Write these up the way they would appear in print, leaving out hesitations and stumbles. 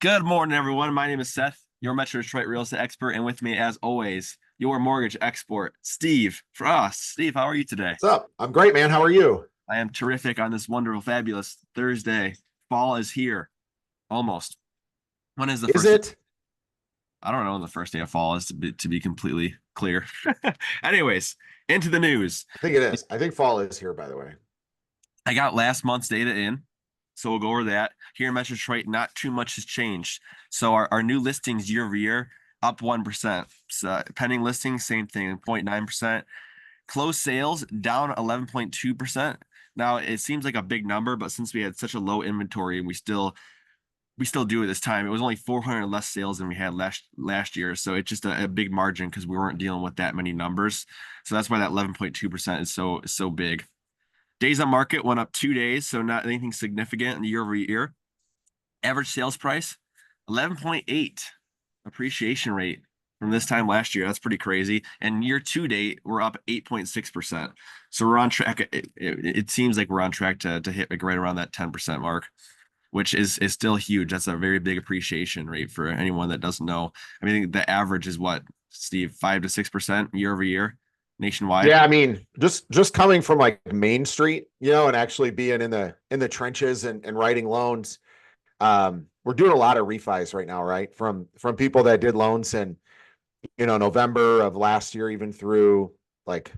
Good morning, everyone. My name is Seth, your Metro Detroit real estate expert, and with me, as always, your mortgage expert, Steve. For us, Steve, how are you today? What's up? I'm great, man. How are you? I am terrific on this wonderful, fabulous Thursday. Fall is here, almost. When is the Is first day? it? I don't know when the first day of fall is, to be completely clear. Anyways, into the news. I think it is. I think fall is here, by the way. I got last month's data in, so we'll go over that. Here in Metro Detroit, not too much has changed. So our new listings year over year up 1%. So pending listings, same thing, 0.9%. Closed sales down 11.2%. Now it seems like a big number, but since we had such a low inventory, we still do it this time. It was only 400 less sales than we had last year, so it's just a big margin because we weren't dealing with that many numbers. So that's why that 11.2% is so big. Days on market went up 2 days, so not anything significant in the year over year. Average sales price 11.8 appreciation rate from this time last year. That's pretty crazy. And year to date, we're up 8.6%. So we're on track. It seems like we're on track to hit like right around that 10% mark, which is still huge. That's a very big appreciation rate for anyone that doesn't know. I mean, the average is what, Steve, 5 to 6% year over year nationwide. Yeah, I mean, just coming from like Main Street, and actually being in the trenches and writing loans. We're doing a lot of refis right now, right? From people that did loans in, November of last year, even through like,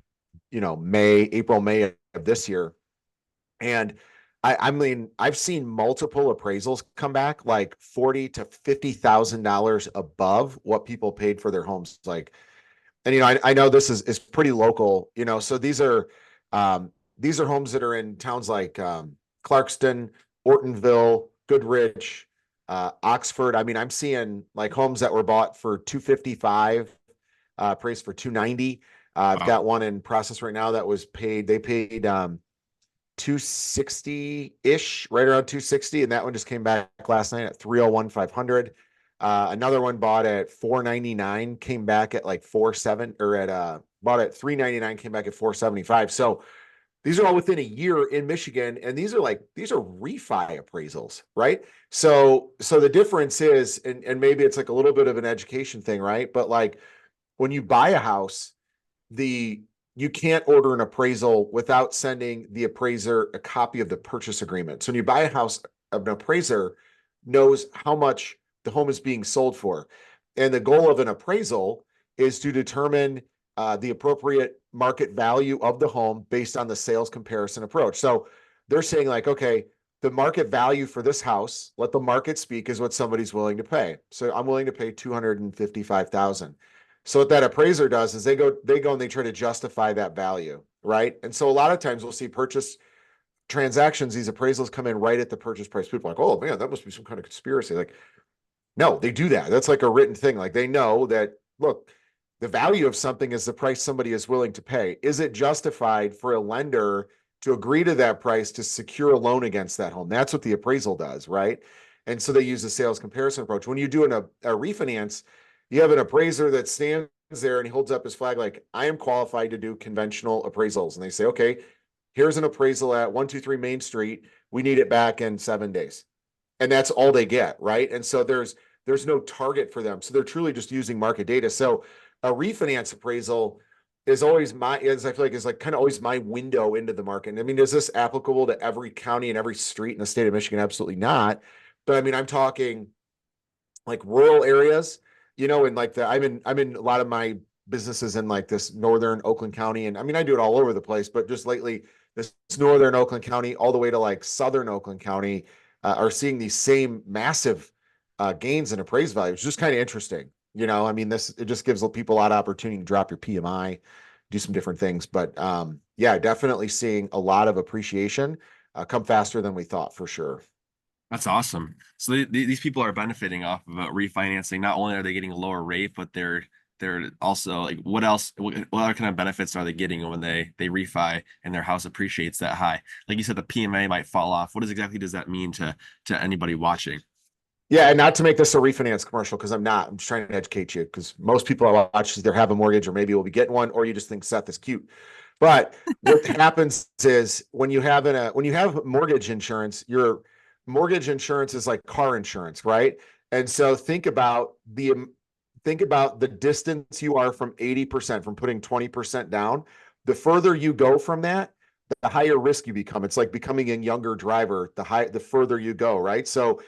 April, May of this year. And I mean, I've seen multiple appraisals come back like 40 to $50,000 above what people paid for their homes. Like, and I know this is pretty local, so these are homes that are in towns like Clarkston, Ortonville, Goodrich, Oxford. I mean, I'm seeing like homes that were bought for 255, appraised for 290. I've Wow. got one in process right now that was paid. They paid 260-ish, right around 260, and that one just came back last night at 301,500. Another one bought at 499, came back at like 47, or at bought at 399, came back at 475. So these are all within a year in Michigan, and these are refi appraisals, right? So the difference is, and maybe it's like a little bit of an education thing, right? But like when you buy a house, the you can't order an appraisal without sending the appraiser a copy of the purchase agreement. So when you buy a house, an appraiser knows how much the home is being sold for. And the goal of an appraisal is to determine the appropriate market value of the home based on the sales comparison approach. So they're saying like, okay, the market value for this house, let the market speak, is what somebody's willing to pay. So I'm willing to pay 255,000. So what that appraiser does is they go and they try to justify that value, right? And so a lot of times we'll see purchase transactions, these appraisals come in right at the purchase price. People are like, oh man, that must be some kind of conspiracy. Like, no, they do that. That's like a written thing. Like they know that, look, the value of something is the price somebody is willing to pay. Is it justified for a lender to agree to that price to secure a loan against that home? That's what the appraisal does, right? And so they use the sales comparison approach. When you're doing a refinance, you have an appraiser that stands there and he holds up his flag like, I am qualified to do conventional appraisals. And they say, okay, here's an appraisal at 123 Main Street. We need it back in 7 days. And that's all they get, right? And so there's no target for them. So they're truly just using market data. So a refinance appraisal is always I feel like is like kind of always my window into the market. I mean, is this applicable to every county and every street in the state of Michigan? Absolutely not. But I mean, I'm talking like rural areas, and like I'm in a lot of my businesses in like this northern Oakland County. And I mean, I do it all over the place, but just lately, this northern Oakland County, all the way to like southern Oakland County, are seeing these same massive gains in appraised value. It's just kind of interesting. I mean, it just gives people a lot of opportunity to drop your PMI, do some different things. But yeah, definitely seeing a lot of appreciation come faster than we thought for sure. That's awesome. So these people are benefiting off of refinancing. Not only are they getting a lower rate, but they're also like, what else? What other kind of benefits are they getting when they refi and their house appreciates that high? Like you said, the PMA might fall off. What exactly does that mean to anybody watching? Yeah, and not to make this a refinance commercial because I'm not. I'm just trying to educate you because most people I watch either have a mortgage or maybe will be getting one, or you just think Seth is cute. But what happens is when you have mortgage insurance, your mortgage insurance is like car insurance, right? And so think about the distance you are from 80%, from putting 20% down. The further you go from that, the higher risk you become. It's like becoming a younger driver, the further you go, right? So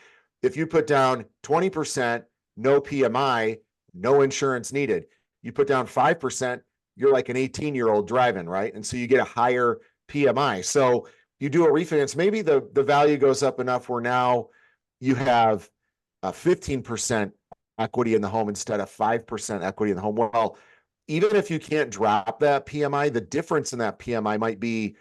if you put down 20%, no PMI, no insurance needed. You put down 5%, you're like an 18-year-old driving, right? And so you get a higher PMI. So you do a refinance, maybe the value goes up enough where now you have 15% equity in the home instead of 5% equity in the home. Well, even if you can't drop that PMI, the difference in that PMI might be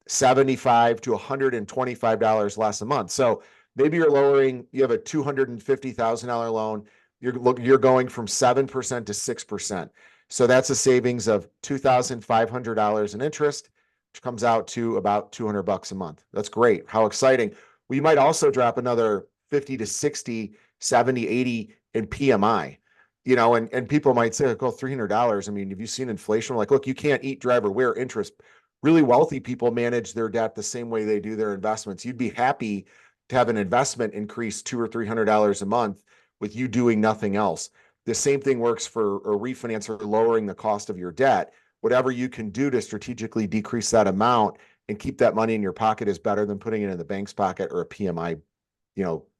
$75 to $125 less a month. So maybe you have a $250,000 loan. You're going from 7% to 6%. So that's a savings of $2,500 in interest, which comes out to about $200 a month. That's great. How exciting. We might also drop another 50 to 60, 70, 80 in PMI, and people might say, like, oh, $300. I mean, have you seen inflation? We're like, look, you can't eat, drive, or wear interest. Really wealthy people manage their debt the same way they do their investments. You'd be happy to have an investment increase $200 or $300 a month with you doing nothing else. The same thing works for a refinance or lowering the cost of your debt. Whatever you can do to strategically decrease that amount and keep that money in your pocket is better than putting it in the bank's pocket or a PMI,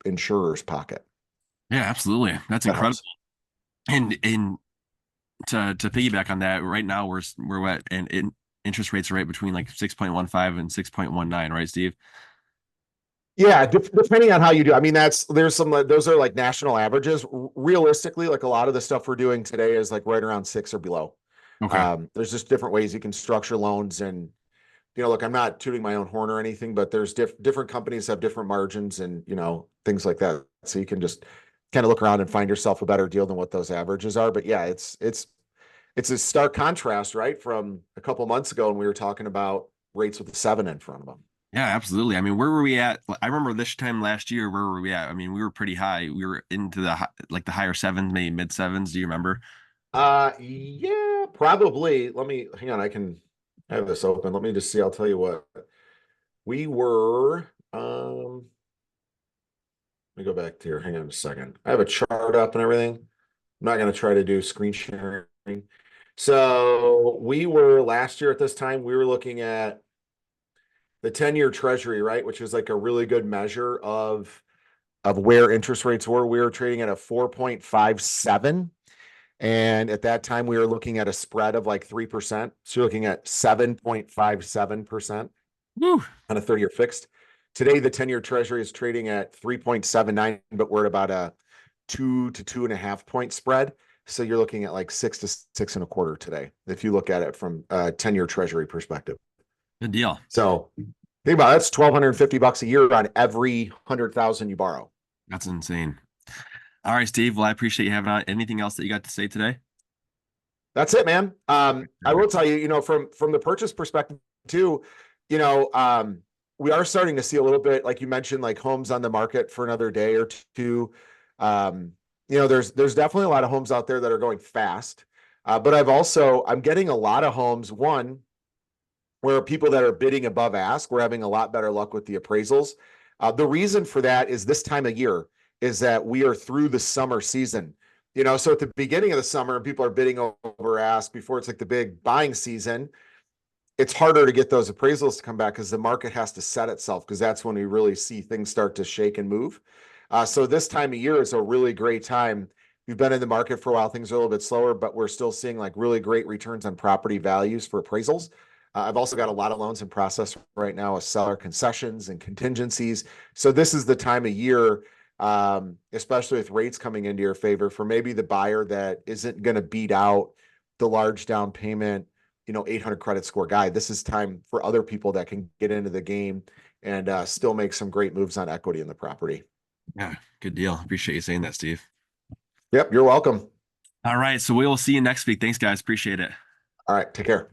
insurer's pocket. Yeah, absolutely. That's That incredible. helps. And to piggyback on that, right now we're at and interest rates are right between like 6.15 and 6.19, right, Steve? Yeah, depending on how you do. I mean, those are like national averages. Realistically, like a lot of the stuff we're doing today is like right around 6 or below. Okay. There's just different ways you can structure loans, and look, I'm not tooting my own horn or anything, but there's different companies have different margins and things like that. So you can just kind of look around and find yourself a better deal than what those averages are. But yeah, it's a stark contrast, right, from a couple months ago when we were talking about rates with the 7 in front of them. Yeah, absolutely. I mean, where were we at? I remember this time last year, where were we at? I mean, we were pretty high. We were into the higher sevens, maybe mid sevens. Do you remember? Yeah, probably. Let me hang on. I can have this open. Let me just see. I'll tell you what we were. Let me go back to here. Hang on a second. I have a chart up and everything. I'm not going to try to do screen sharing. So we were last year at this time, we were looking at the 10-year treasury, right? Which is like a really good measure of where interest rates were. We were trading at a 4.57. And at that time, we were looking at a spread of like 3%. So you're looking at 7.57% Woo. on a 30-year fixed. Today, the 10-year treasury is trading at 3.79, but we're at about a 2 to 2.5 point spread. So you're looking at like 6 to 6.25 today, if you look at it from a 10-year treasury perspective. Good deal. So think about it, that's $1,250 a year on every 100,000 you borrow. That's insane. All right, Steve. Well, I appreciate you having on. Anything else that you got to say today? That's it, man. I will tell you, from the purchase perspective too, we are starting to see a little bit, like you mentioned, like homes on the market for another day or two. There's definitely a lot of homes out there that are going fast. But I'm getting a lot of homes, one, where people that are bidding above ask, we're having a lot better luck with the appraisals. The reason for that is this time of year is that we are through the summer season. So at the beginning of the summer, people are bidding over ask before it's like the big buying season. It's harder to get those appraisals to come back because the market has to set itself, because that's when we really see things start to shake and move. So this time of year is a really great time. We've been in the market for a while. Things are a little bit slower, but we're still seeing like really great returns on property values for appraisals. I've also got a lot of loans in process right now with seller concessions and contingencies. So this is the time of year, especially with rates coming into your favor, for maybe the buyer that isn't going to beat out the large down payment, 800 credit score guy. This is time for other people that can get into the game and still make some great moves on equity in the property. Yeah, good deal. Appreciate you saying that, Steve. Yep, you're welcome. All right, so we will see you next week. Thanks, guys. Appreciate it. All right, take care.